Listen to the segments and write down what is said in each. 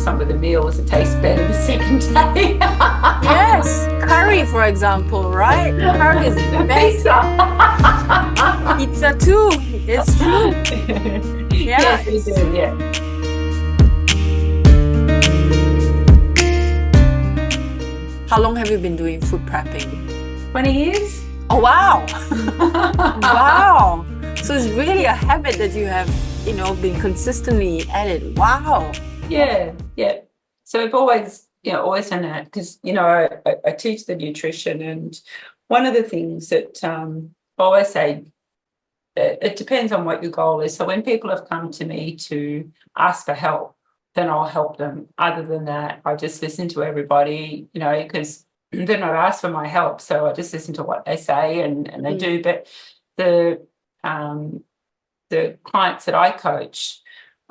some of the meals, it tastes better the second day. Yes, curry, for example, right? Curry is the best. Pizza too. It's true. Yeah. Yes, we do. Yeah. How long have you been doing food prepping? 20 years. Oh, wow. Wow. So it's really a habit that you have, been consistently at it. Wow. Yeah. So I've always done that because, I teach the nutrition, and one of the things that I always say, it depends on what your goal is. So when people have come to me to ask for help, then I'll help them. Other than that, I just listen to everybody, because they're not asked for my help. So I just listen to what they say and they do. But the clients that I coach,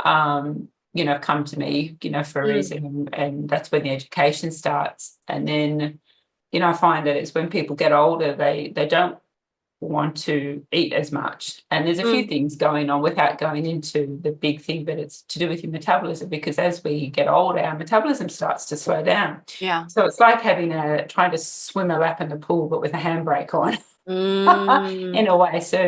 come to me, for a reason, and that's when the education starts. And then, I find that it's when people get older, they don't want to eat as much, and there's a few things going on without going into the big thing, but it's to do with your metabolism, because as we get older, our metabolism starts to slow down. So it's like trying to swim a lap in the pool but with a handbrake on. In a way. So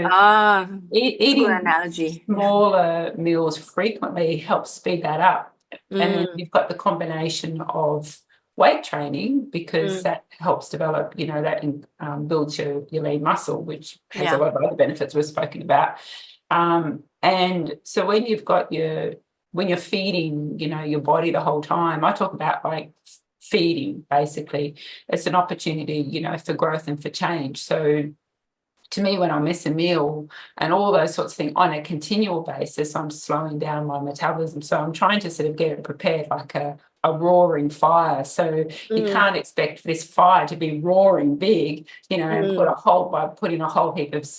eating good analogy. smaller meals frequently helps speed that up. And then you've got the combination of weight training, because that helps develop, that builds your lean muscle, which has a lot of other benefits we've spoken about. And so when you're feeding, your body the whole time, I talk about like feeding, basically. It's an opportunity, for growth and for change. So to me, when I miss a meal and all those sorts of things on a continual basis, I'm slowing down my metabolism. So I'm trying to sort of get it prepared like a roaring fire. So you can't expect this fire to be roaring big, and putting a whole heap of,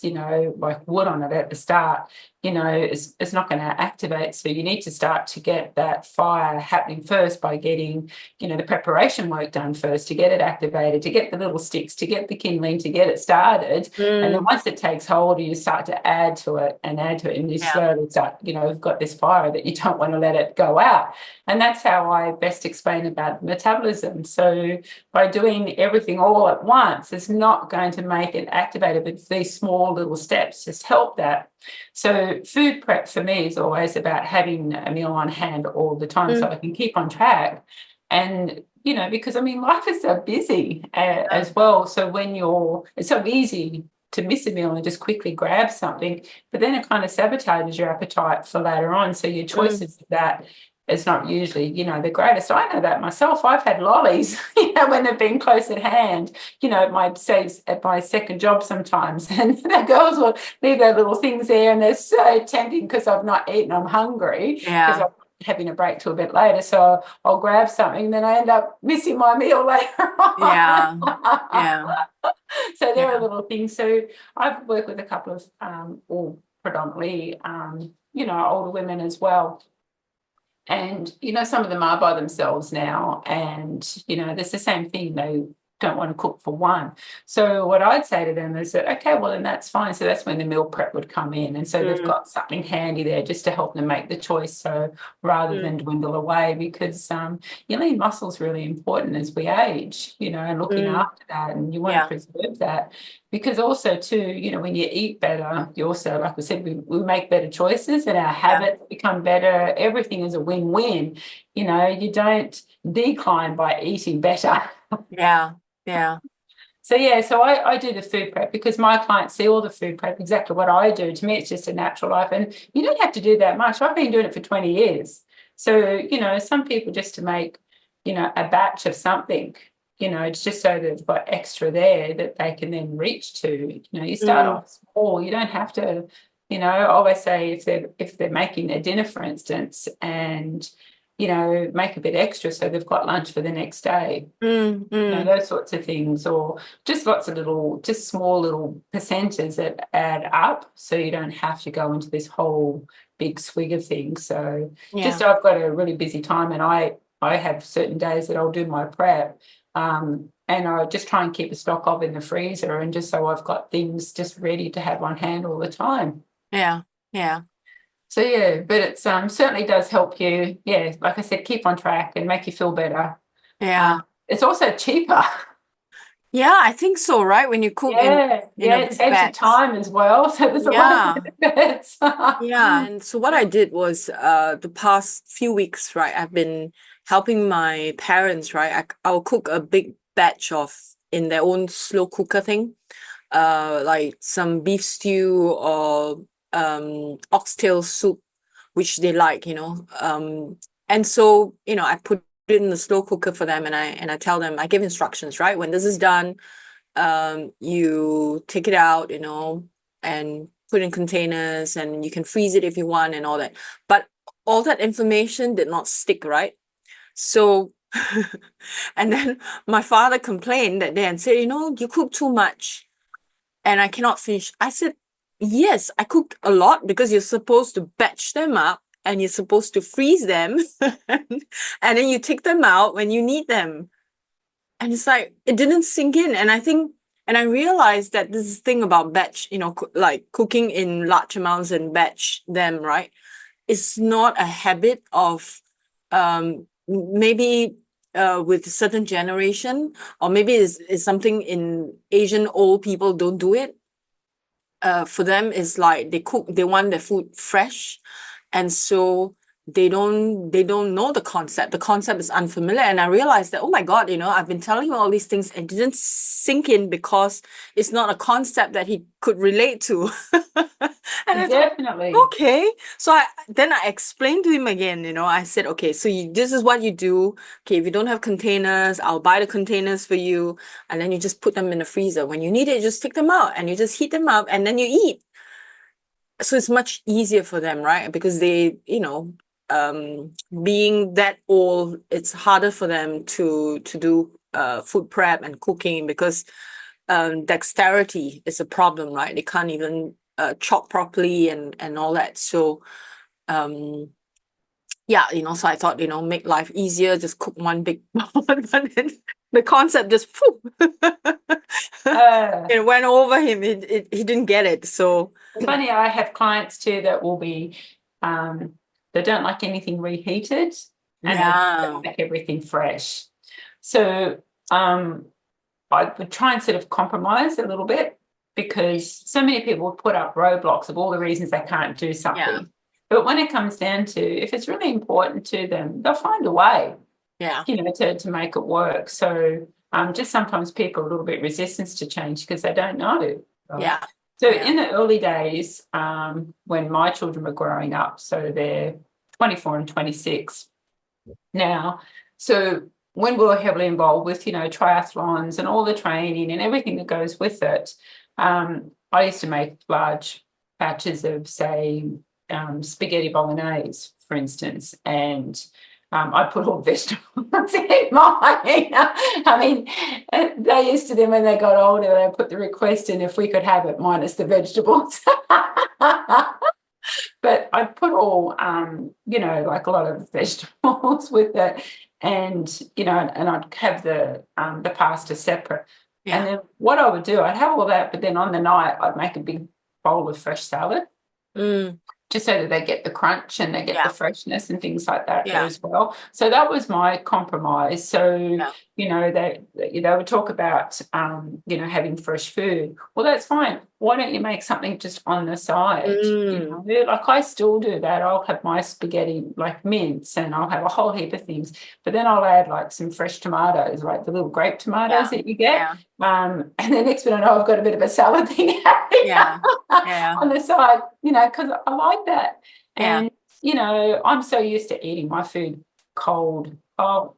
like wood on it at the start, it's not going to activate. So you need to start to get that fire happening first by getting, the preparation work done first, to get it activated, to get the little sticks, to get the kindling, to get it started. And then once it takes hold, you start to add to it, and you slowly start, you've got this fire that you don't want to let it go out. And that's how I best explain about metabolism. So by doing everything all at once, it's not going to make it activated, but these small little steps just help that. So food prep for me is always about having a meal on hand all the time, so I can keep on track. And, because life is so busy as well. So it's so easy to miss a meal and just quickly grab something, but then it kind of sabotages your appetite for later on. So your choices of that, it's not usually, the greatest. I know that myself. I've had lollies, when they've been close at hand, at my second job sometimes. And the girls will leave their little things there, and they're so tempting because I've not eaten. I'm hungry because I'm having a break till a bit later. So I'll grab something, and then I end up missing my meal later on. Yeah. So there are little things. So I've worked with a couple of, predominantly, older women as well. And, some of them are by themselves now, and, there's the same thing. They don't want to cook for one. So what I'd say to them is that, okay, well, then that's fine. So that's when the meal prep would come in. And so they've got something handy there just to help them make the choice. So rather than dwindle away, because your lean muscle is really important as we age, and looking after that, and you want to preserve that. Because also too, when you eat better, you also, like we said, we make better choices, and our habits become better. Everything is a win-win. You don't decline by eating better. Yeah. So I do the food prep because my clients see all the food prep, exactly what I do. To me, it's just a natural life, and you don't have to do that much. I've been doing it for 20 years. So, some people just to make, a batch of something, it's just so they've got extra there that they can then reach to. You start off small. You don't have to, I always say if they're making their dinner, for instance, and make a bit extra so they've got lunch for the next day. Those sorts of things, or just lots of small little percentages that add up, so you don't have to go into this whole big swig of things. So I've got a really busy time, and I have certain days that I'll do my prep, and I just try and keep a stock of in the freezer, and just so I've got things just ready to have on hand all the time. Yeah. So yeah, but it's certainly does help you. Yeah, like I said, keep on track and make you feel better. Yeah. It's also cheaper. Yeah, I think so, right? When you cook Yeah, in yeah, a it big saves you batch. time as well. So there's a lot of Yeah. benefits. Yeah. And so what I did was the past few weeks, right, I've been helping my parents, right? I'll cook a big batch of in their own slow cooker thing, like some beef stew or oxtail soup, which they like, you know. And so, you know, I put it in the slow cooker for them, and I tell them, I give instructions, right? When this is done, you take it out, you know, and put in containers, and you can freeze it if you want and all that. But all that information did not stick, right? So, and then my father complained that day and said, you know, you cook too much and I cannot finish. I said, yes, I cooked a lot because you're supposed to batch them up and you're supposed to freeze them and then you take them out when you need them. And it's like, it didn't sink in. And I think, and I realized that this thing about batch, you know, like cooking in large amounts and batch them, right? It's not a habit of maybe with a certain generation, or maybe it's something in Asian old people don't do it. For them, it's like they want their food fresh, and so they don't know the concept. The concept is unfamiliar, and I realized that, oh my God, you know, I've been telling you all these things and it didn't sink in because it's not a concept that he could relate to. And I thought, Definitely. okay. So I explained to him again, you know, I said, okay, so this is what you do. Okay, if you don't have containers, I'll buy the containers for you. And then you just put them in the freezer. When you need it, you just take them out and you just heat them up and then you eat. So it's much easier for them, right? Because they, you know, being that old, it's harder for them to do food prep and cooking because dexterity is a problem, right? They can't even chop properly and all that. So yeah, you know, so I thought, you know, make life easier, just cook one big pot, but then the concept just it went over him. He didn't get it. So It's funny, I have clients too that will be, they don't like anything reheated and they yeah, like everything fresh. So I would try and sort of compromise a little bit because so many people put up roadblocks of all the reasons they can't do something. yeah, But when it comes down to if it's really important to them, they'll find a way, yeah, you know, to make it work. So just sometimes people are a little bit resistant to change because they don't know. Right? yeah, So yeah. in the early days, when my children were growing up, so they're 24 and 26 now. So when we were heavily involved with, you know, triathlons and all the training and everything that goes with it, I used to make large batches of, say, spaghetti bolognese, for instance, and I put all vegetables in mine. I mean, they used to them when they got older, they put the request in if we could have it minus the vegetables. But I put all, you know, like a lot of vegetables with it, and you know, and I'd have the pasta separate. And Yeah. then what I would do, I'd have all that, but then on the night I'd make a big bowl of fresh salad, Mm, just so that they get the crunch and they get the yeah. freshness and things like that Yeah. as well. So that was my compromise. So, Yeah. you know, they would talk about, you know, having fresh food. Well, that's fine. Why don't you make something just on the side? You Mm, know, like I still do that. I'll have my spaghetti like mince and I'll have a whole heap of things, but then I'll add like some fresh tomatoes, like the little grape tomatoes yeah. that you get. Yeah. And the next minute I know I've got a bit of a salad thing happening Yeah. Yeah. on the side, you know, because I like that. Yeah. And, you know, I'm so used to eating my food cold. Oh,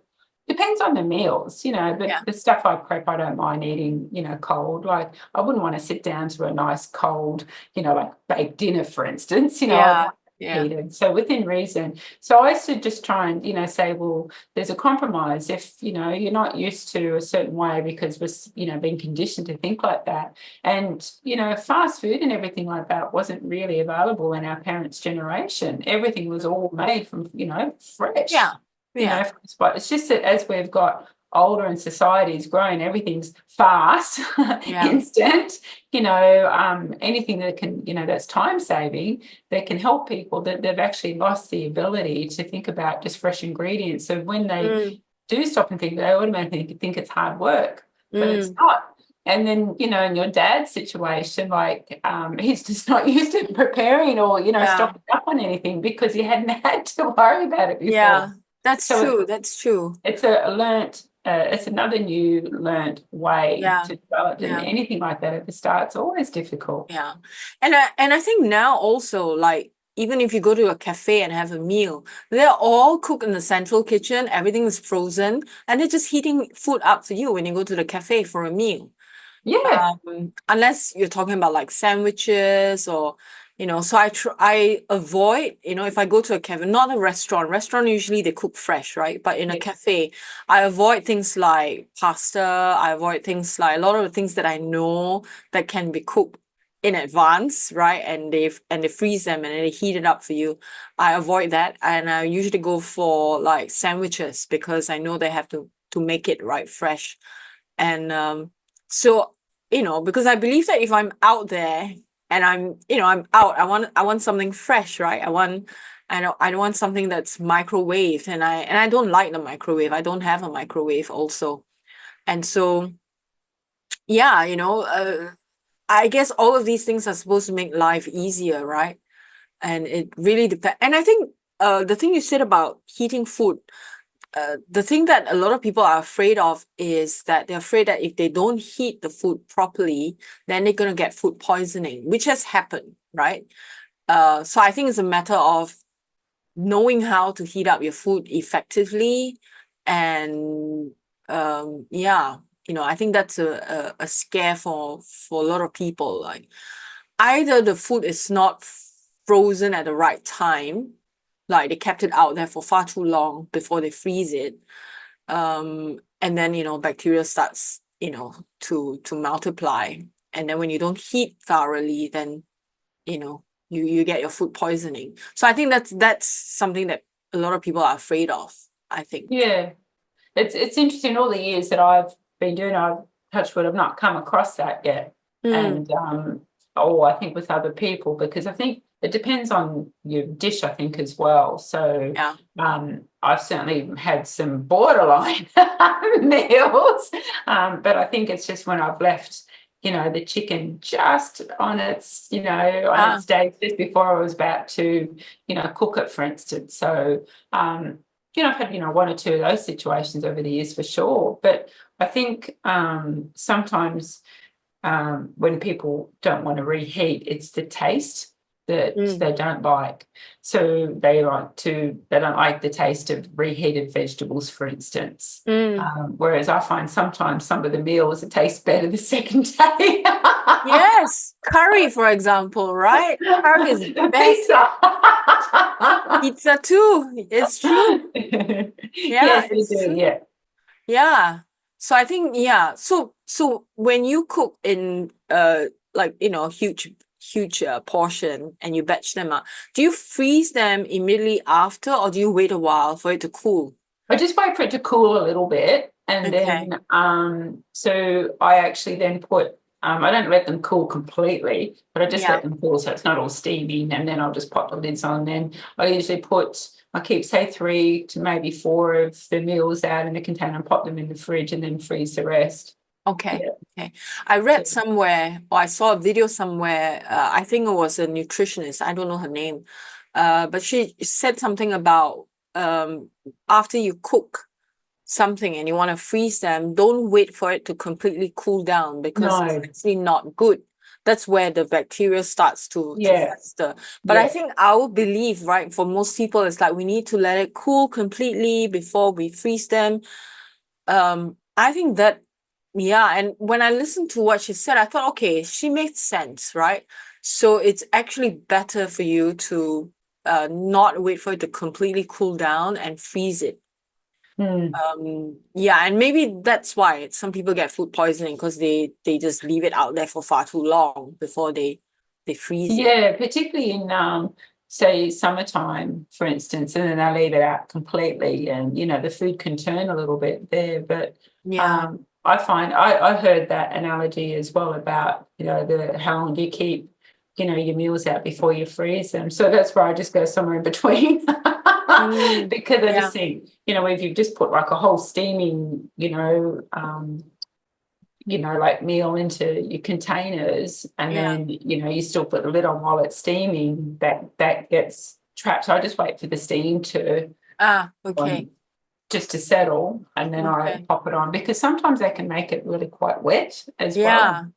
depends on the meals, you know, but Yeah. the stuff I prep, I don't mind eating, you know, cold. Like I wouldn't want to sit down to a nice cold, you know, like baked dinner, for instance, you know, I'd Yeah. want it Yeah. heated. So within reason. So I used to just try and, you know, say, well, there's a compromise. If, you know, you're not used to a certain way because we're, you know, being conditioned to think like that. And, you know, fast food and everything like that wasn't really available in our parents' generation. Everything was all made from, you know, fresh. Yeah. You know, Yeah. but it's just that as we've got older and society is growing, everything's fast, instant, anything that can, that's time saving, that can help people, that they've actually lost the ability to think about just fresh ingredients. So when they do stop and think, they automatically think it's hard work, but it's not. And then, in your dad's situation, like he's just not used to preparing or, stocking up on anything because he hadn't had to worry about it before. Yeah, that's true. That's true. It's it's another new learnt way to develop, and anything like that at the start, it's always difficult. Yeah. And I think now also, like, even if you go to a cafe and have a meal, they're all cooked in the central kitchen, everything is frozen, and they're just heating food up for you when you go to the cafe for a meal. Yeah. Unless you're talking about like sandwiches or, so I avoid, if I go to a cafe, not a restaurant usually they cook fresh, right? But in a cafe, I avoid things like pasta. I avoid things like a lot of the things that I know that can be cooked in advance, right? And they freeze them and they heat it up for you. I avoid that. And I usually go for like sandwiches because I know they have to make it right fresh. And so, because I believe that if I'm out there and I'm out, I want something fresh, right? I don't want something that's microwaved, and I don't like the microwave. I don't have a microwave also. And so, I guess all of these things are supposed to make life easier, right? And it really depends. And I think the thing you said about heating food, the thing that a lot of people are afraid of is that they're afraid that if they don't heat the food properly, then they're going to get food poisoning, which has happened, right? So I think it's a matter of knowing how to heat up your food effectively. And I think that's a scare for a lot of people. Like, either the food is not frozen at the right time, like they kept it out there for far too long before they freeze it. And then, bacteria starts, to multiply. And then when you don't heat thoroughly, then, you get your food poisoning. So I think that's something that a lot of people are afraid of, I think. Yeah. It's interesting, all the years that I've been doing, I've touched wood, I've not come across that yet. And I think with other people, because I think it depends on your dish, I think, as well. So I've certainly had some borderline meals, but I think it's just when I've left, the chicken just on its, on its days, just before I was about to, cook it, for instance. So, I've had, one or two of those situations over the years for sure. But I think sometimes when people don't want to reheat, it's the taste that they don't like. So they don't like the taste of reheated vegetables, for instance. Whereas I find sometimes some of the meals taste better the second day. Yes, curry, for example, right? Curry is the best. Pizza too. It's true. Yes, they do. Yeah. Yeah. So I think, So when you cook in huge portion and you batch them up, do you freeze them immediately after, or do you wait a while for it to cool? I just wait for it to cool a little bit, and then so I actually then put I don't let them cool completely, but I just let them cool so it's not all steaming, and then I'll just pop the lids on. Then I usually keep, say, 3 to maybe 4 of the meals out in the container and pop them in the fridge and then freeze the rest. Okay. I read somewhere, or I saw a video somewhere, I think it was a nutritionist, I don't know her name, but she said something about after you cook something and you want to freeze them, don't wait for it to completely cool down, because it's actually not good. That's where the bacteria starts to fester. But I think our belief, right, for most people is like we need to let it cool completely before we freeze them. I think that, and when I listened to what she said, I thought, okay, she made sense, right? So it's actually better for you to not wait for it to completely cool down and freeze it. And maybe that's why some people get food poisoning, because they just leave it out there for far too long before they freeze it. Yeah, particularly in say summertime, for instance, and then I leave it out completely, and the food can turn a little bit there. But I find I heard that analogy as well about the how long do you keep your meals out before you freeze them. So that's where I just go somewhere in between. Because I just think if you've just put like a whole steaming like meal into your containers, and then you still put the lid on while it's steaming, that gets trapped. So I just wait for the steam to just to settle, and then I pop it on, because sometimes they can make it really quite wet as well.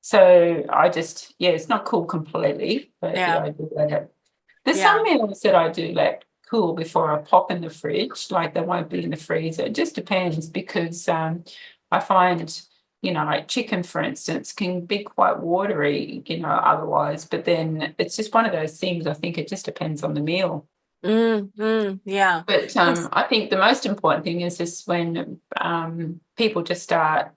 So I just it's not cool completely, but I do let it. There's some meals that I do let cool before I pop in the fridge, like they won't be in the freezer. It just depends, because I find, like chicken, for instance, can be quite watery, otherwise. But then it's just one of those things. I think it just depends on the meal. But I think the most important thing is just when people just start,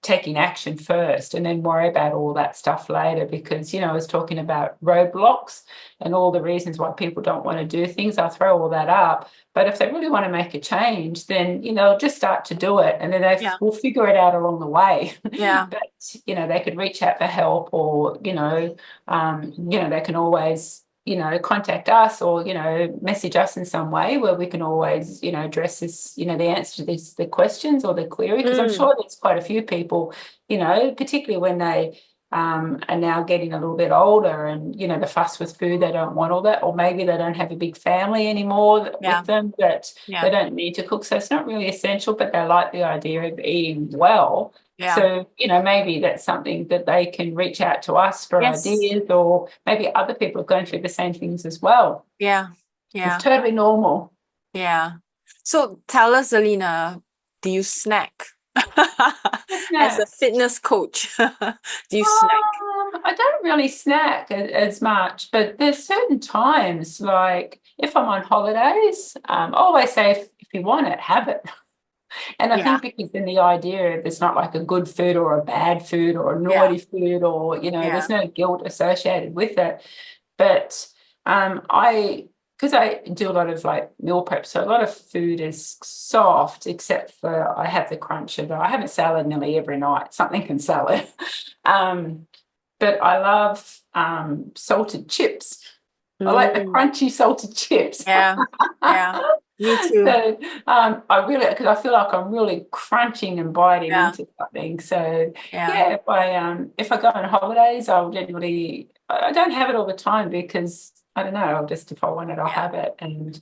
taking action first, and then worry about all that stuff later. Because, I was talking about roadblocks and all the reasons why people don't want to do things. I'll throw all that up. But if they really want to make a change, then, just start to do it, and then they will figure it out along the way. But, they could reach out for help, or, they can always contact us, or, message us in some way where we can always, address this, the answer to the questions or the query. Because I'm sure there's quite a few people, particularly when they are now getting a little bit older, and, the fuss with food, they don't want all that, or maybe they don't have a big family anymore with them, that they don't need to cook. So it's not really essential, but they like the idea of eating well. So, maybe that's something that they can reach out to us for ideas, or maybe other people are going through the same things as well. It's totally normal. So tell us, Alina, do you snack? As a fitness coach, do you snack? I don't really snack as much, but there's certain times, like if I'm on holidays, I always say, if you want it, have it. And I think, because then the idea, there's not like a good food or a bad food or a naughty food, or, there's no guilt associated with it. But because I do a lot of like meal prep, so a lot of food is soft, except for I have the crunch of it. I have a salad nearly every night, something in salad. But I love salted chips. I like the crunchy salted chips. Me too. So I really, because I feel like I'm really crunching and biting into something. So if I go on holidays, I'll generally, I don't have it all the time, because I don't know, I'll just, if I want it, I'll have it. And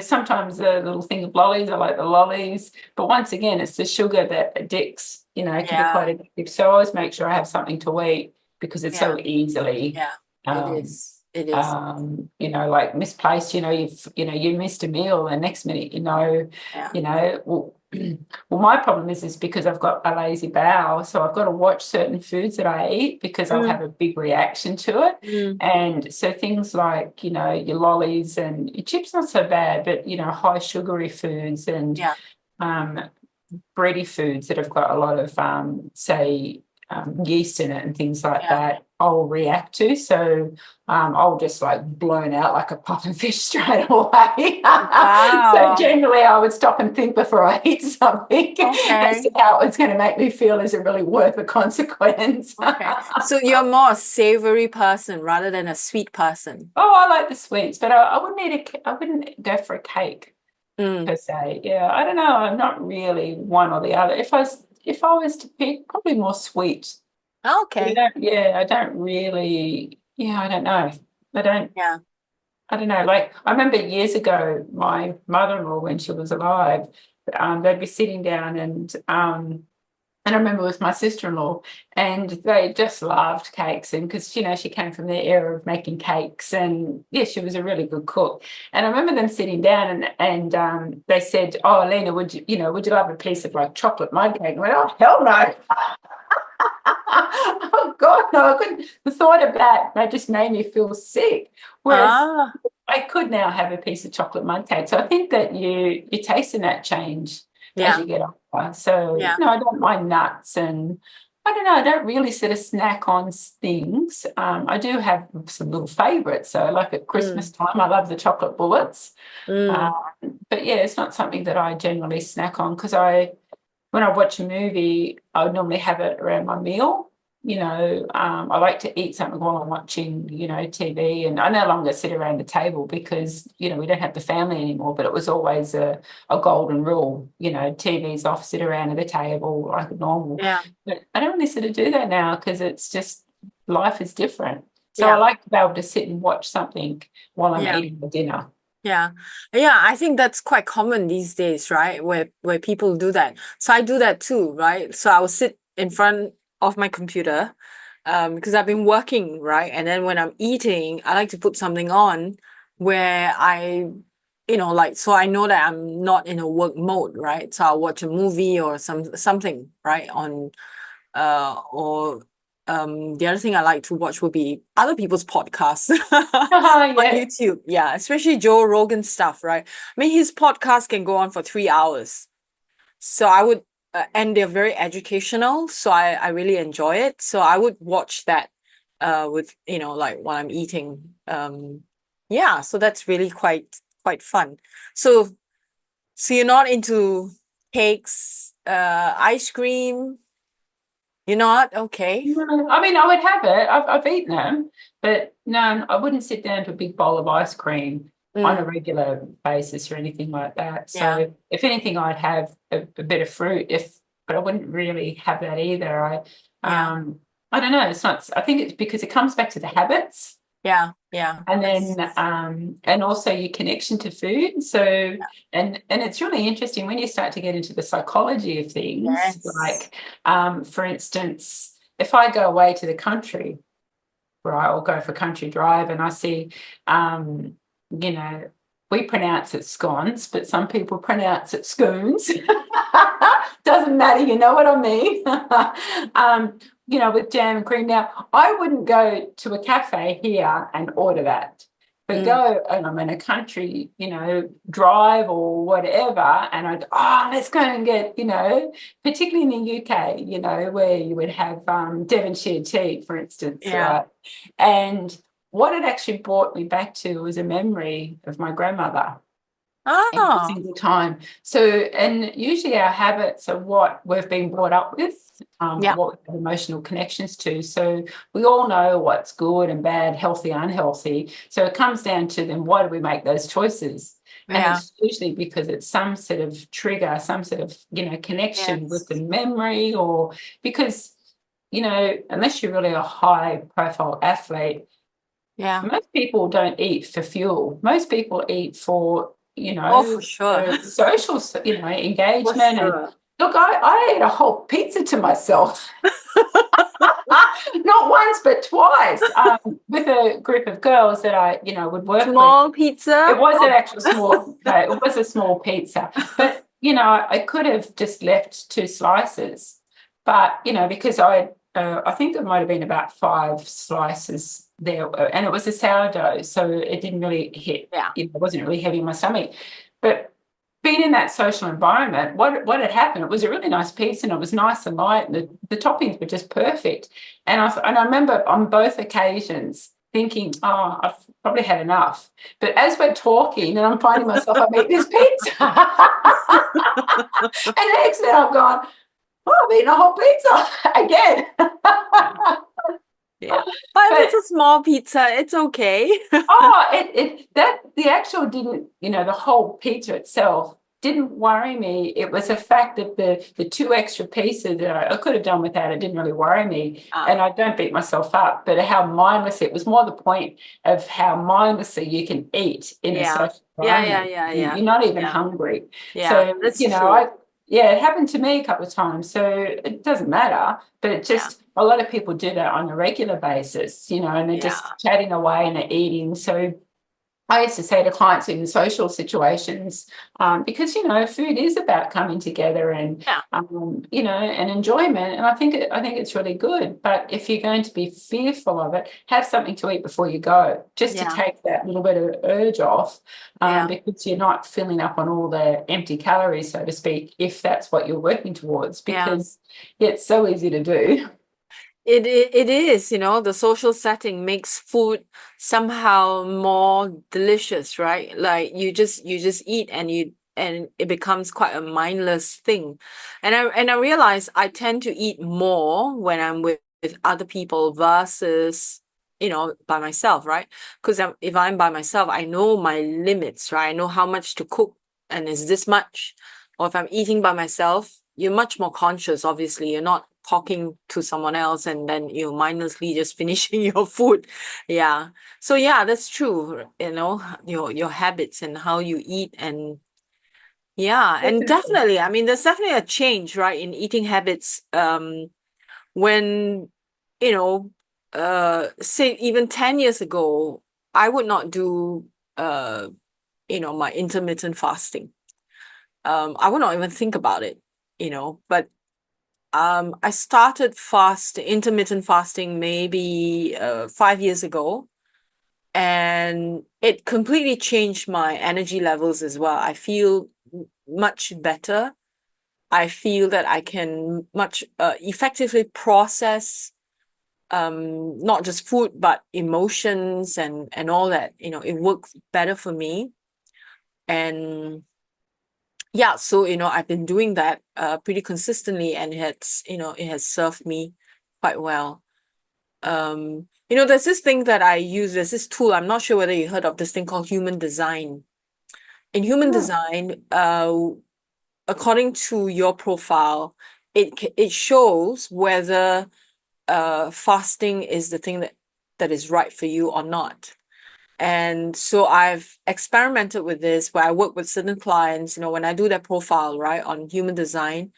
sometimes the little thing of lollies, I like the lollies, but once again, it's the sugar that addicts. It can be quite addictive. So I always make sure I have something to eat, because it's so easily it is. Like misplaced, you missed a meal, and next minute, well, my problem is because I've got a lazy bowel, so I've got to watch certain foods that I eat, because I'll have a big reaction to it. And so things like, your lollies and your chips, not so bad, but, high sugary foods and bready foods that have got a lot of, yeast in it and things like that, I'll react to. So I'll just like blown out like a pufferfish straight away. So generally I would stop and think before I eat something as to how it's going to make me feel. Is it really worth the consequence? So you're more a savory person rather than a sweet person? Oh, I like the sweets, but I wouldn't go for a cake per se. I don't know. I'm not really one or the other. If I was to pick, probably more sweet. I don't really, I don't know. I don't know. Like, I remember years ago, my mother-in-law, when she was alive, they'd be sitting down, and I remember with my sister-in-law, and they just loved cakes, and because, she came from the era of making cakes, and she was a really good cook. And I remember them sitting down, and they said, "Oh, Alina, would you love a piece of like chocolate mud cake?" I went, "Oh, hell no." Oh God, no, I couldn't. The thought of that just made me feel sick. Whereas I could now have a piece of chocolate mud cake. So I think that you're tasting that change as you get older. So I don't mind nuts and I don't know. I don't really sort of snack on things. I do have some little favourites. So, like at Christmas Mm, time, I love the chocolate bullets. mm, But yeah, it's not something that I generally snack on because when I watch a movie, I would normally have it around my meal. I like to eat something while I'm watching, TV, and I no longer sit around the table because, we don't have the family anymore, but it was always a golden rule, TV's off, sit around at the table like normal. yeah, But I don't really sort of do that now because it's just life is different. So I yeah, like to be able to sit and watch something while I'm yeah. eating the dinner. Yeah. Yeah, I think that's quite common these days, right? Where people do that. So I do that too, right? So I will sit in front of my computer, because I've been working, right? And then when I'm eating, I like to put something on where like so I know that I'm not in a work mode, right? So I'll watch a movie or something, right? Or the other thing I like to watch would be other people's podcasts on Yeah. YouTube. Yeah, especially Joe Rogan stuff, right? I mean, his podcast can go on for 3 hours. So I would, and they're very educational. So I really enjoy it. So I would watch that with, like while I'm eating. Yeah, so that's really quite fun. So you're not into cakes, ice cream? You're not? Okay. No, I mean, I would have it. I've eaten them, but no, I wouldn't sit down to a big bowl of ice cream on a Mm, regular basis or anything like that. yeah. So, if anything, I'd have a bit of fruit. But I wouldn't really have that either. Yeah. I don't know. It's not. I think it's because it comes back to the habits. Yeah. Yeah. And That's then and also your connection to food. So yeah. and it's really interesting when you start to get into the psychology of things, Yes. like for instance, if I go away to the country, right, I'll go for a country drive and I see you know, we pronounce it scones, but some people pronounce it scoons. Doesn't matter, you know what I mean? With jam and cream. Now, I wouldn't go to a cafe here and order that, but Mm, go and I'm in a country, drive or whatever, and let's go and get, particularly in the UK, where you would have Devonshire tea, for instance, yeah. right? And what it actually brought me back to was a memory of my grandmother every Oh, single time. So, and usually our habits are what we've been brought up with, yeah. what we have emotional connections to. So we all know what's good and bad, healthy, unhealthy. So it comes down to then why do we make those choices? And Yeah. it's usually because it's some sort of trigger, some sort of, connection with the Yes. memory, or because, unless you're really a high profile athlete, Yeah. most people don't eat for fuel. Most people eat for, Oh, for sure. social, For engagement. And sure. look, I ate a whole pizza to myself, not once, but twice, with a group of girls that I, would work with. Small It pizza. was an Oh, actual small, no, it was a small pizza, but, I could have just left two slices, but, because I think it might have been about 5 slices there, and it was a sourdough, so it didn't really hit, yeah. it wasn't really heavy in my stomach. But being in that social environment, what had happened, it was a really nice pizza and it was nice and light and the toppings were just perfect. And I remember on both occasions thinking, oh, I've probably had enough. But as we're talking and I'm finding myself, I'm eating this pizza. And the next minute I've gone, oh, I've eaten a whole pizza again. Yeah. But if But it's a small pizza, it's okay. the actual didn't, the whole pizza itself didn't worry me. It was the fact that the two extra pieces that I could have done without, it didn't really worry me. Ah, And I don't beat myself up, but how mindless it was, more the point of how mindlessly you can eat in a yeah. social Yeah, yeah, environment. yeah, yeah. You're not even Yeah. hungry. Yeah. So, That's true. yeah, it happened to me a couple of times. So it doesn't matter, but it Yeah. just, a lot of people do that on a regular basis, and they're Yeah. just chatting away and they're eating. So I used to say to clients in social situations, because, food is about coming together and, Yeah. and enjoyment. And I think it's really good. But if you're going to be fearful of it, have something to eat before you go, just to Yeah. take that little bit of urge off, Yeah. because you're not filling up on all the empty calories, so to speak, if that's what you're working towards, because it's so easy to do. It is, the social setting makes food somehow more delicious, right? Like you just eat and it becomes quite a mindless thing. And I realize I tend to eat more when I'm with other people versus, by myself, right? Because if I'm by myself, I know my limits, right? I know how much to cook and is this much. Or if I'm eating by myself, you're much more conscious, obviously. You're not talking to someone else and then you mindlessly just finishing your food. Yeah. So yeah, that's true. Your habits and how you eat and yeah, and Definitely. definitely, I mean, there's definitely a change, right, in eating habits. When, you know, say even 10 years ago, I would not do my intermittent fasting. I would not even think about it, but I started intermittent fasting maybe 5 years ago, and it completely changed my energy levels as well. I feel much better. I feel that I can much effectively process not just food but emotions and all that. It works better for me. And yeah, so I've been doing that pretty consistently, and it has served me quite well. There's this thing that I use, there's this tool, I'm not sure whether you heard of this thing called human design. In human Oh, design, according to your profile, it shows whether fasting is the thing that is right for you or not. And so I've experimented with this where I work with certain clients, when I do their profile, right, on human design,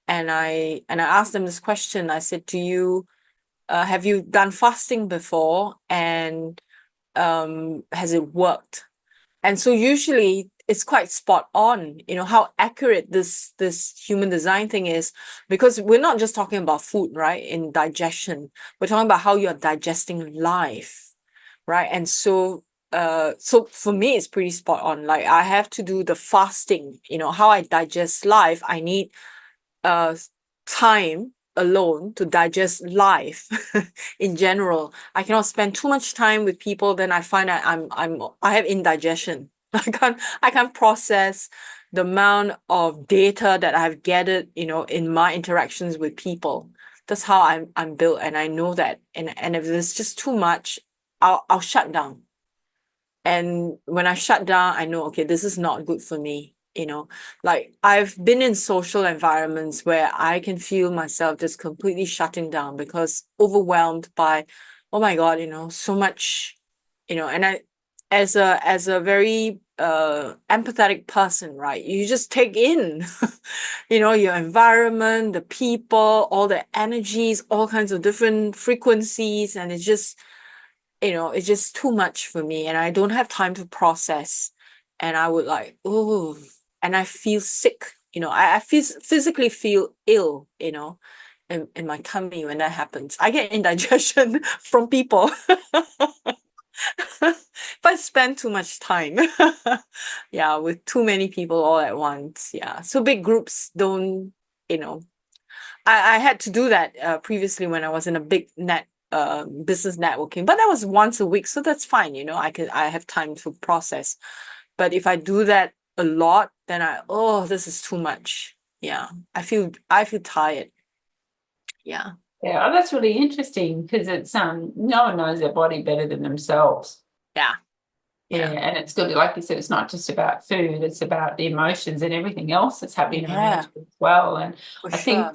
and I asked them this question. I said, have you done fasting before? And has it worked? And so usually it's quite spot on, how accurate this human design thing is, because we're not just talking about food, right? In digestion, we're talking about how you're digesting life, right? And so for me, it's pretty spot on. Like I have to do the fasting, how I digest life. I need uh time alone to digest life in general. I cannot spend too much time with people, then I find that I have indigestion. I can't process the amount of data that I've gathered, in my interactions with people. That's how I'm built, and I know that. And if there's just too much, I'll shut down. And when I shut down, I know, okay, this is not good for me. Like I've been in social environments where I can feel myself just completely shutting down because overwhelmed by, oh my God, so much, and as a very empathetic person, right? You just take in, your environment, the people, all the energies, all kinds of different frequencies, and it's just too much for me, and I don't have time to process. And I would like, oh, and I feel sick. I physically feel ill, in my tummy when that happens. I get indigestion from people. If I spend too much time, yeah, with too many people all at once. Yeah. So big groups don't, you know, I had to do that previously when I was in a big business networking, but that was once a week, so that's fine. I have time to process. But if I do that a lot, then this is too much. Yeah, I feel tired. Yeah, yeah, that's really interesting because it's no one knows their body better than themselves. yeah, Yeah, yeah, and it's good, like you said, it's not just about food, it's about the emotions and everything else that's happening yeah, around you as well. And for I sure.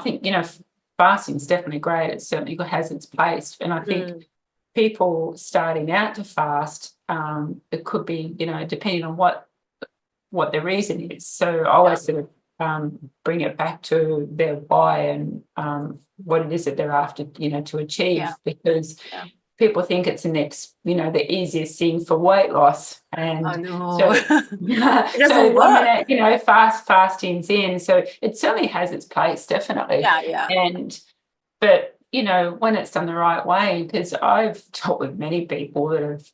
think fasting is definitely great. It certainly has its place. And I think Mm, people starting out to fast, it could be, depending on what the reason is. So I yeah, always sort of bring it back to their why and what it is that they're after, to yeah, achieve, because yeah, people think it's the easiest thing for weight loss. And I know. so, It doesn't so work. I mean, fasting's in. So it certainly has its place, definitely. Yeah. But, when it's done the right way, because I've talked with many people that have,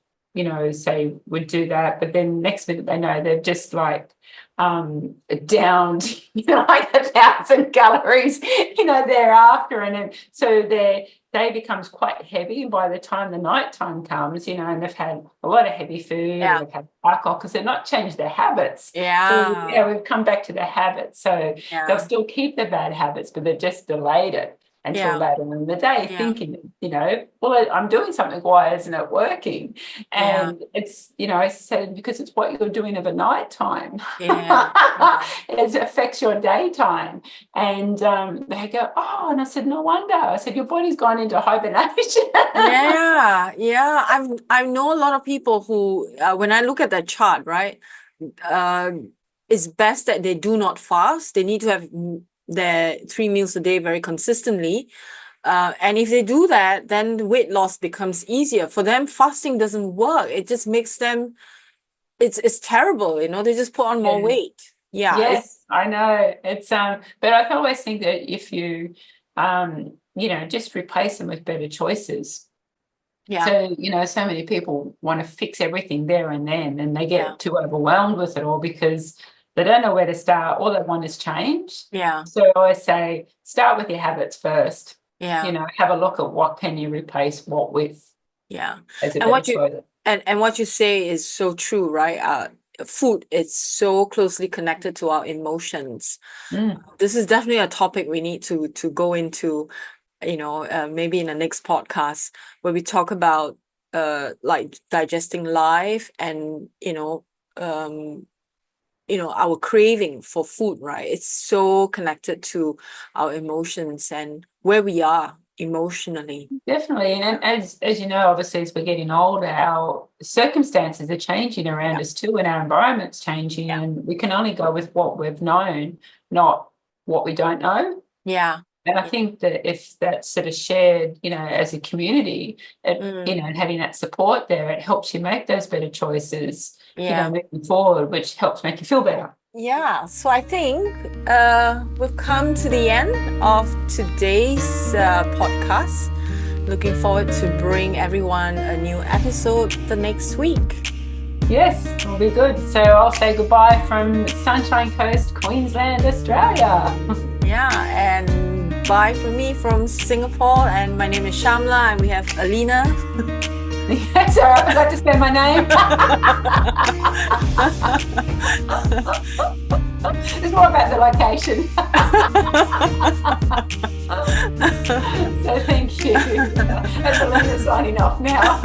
say would do that, but then next minute they know they've just like downed, like 1,000 calories, thereafter. And then, so their day becomes quite heavy by the time the nighttime comes, and they've had a lot of heavy food, and they've had alcohol because they've not changed their habits. Yeah. So, we've come back to their habits. So they'll still keep their bad habits, but they've just delayed it until later in the day, thinking, well, I'm doing something, why isn't it working? And it's, as I said, because it's what you're doing of a nighttime. It affects your daytime. And they go, oh, and I said, no wonder. I said, your body's gone into hibernation. I know a lot of people who, when I look at that chart, right, it's best that they do not fast. They need to have their 3 meals a day very consistently. And if they do that, then weight loss becomes easier. For them, fasting doesn't work. It just makes them, it's terrible, they just put on more weight. Yes, I know. It's but I always think that if you just replace them with better choices. So, so many people want to fix everything there and then, and they get too overwhelmed with it all because they don't know where to start. All they want is change. So I always say, start with your habits first. Have a look at what can you replace what with. And what you say is so true, right? Food is so closely connected to our emotions. This is definitely a topic we need to go into, maybe in the next podcast, where we talk about like digesting life and our craving for food, right? It's so connected to our emotions and where we are emotionally. Definitely. And as you know, obviously, as we're getting older, our circumstances are changing around us too, and our environment's changing, and we can only go with what we've known, not what we don't know. And I think that if that's sort of shared, as a community, and having that support there, it helps you make those better choices, moving forward, which helps make you feel better. So I think we've come to the end of today's podcast. Looking forward to bring everyone a new episode the next week. Yes, it'll be good. So I'll say goodbye from Sunshine Coast, Queensland, Australia. And bye from me from Singapore. And my name is Shamla, and we have Alina. Sorry, I forgot to say my name. It's more about the location. So thank you. That's Alina signing off now.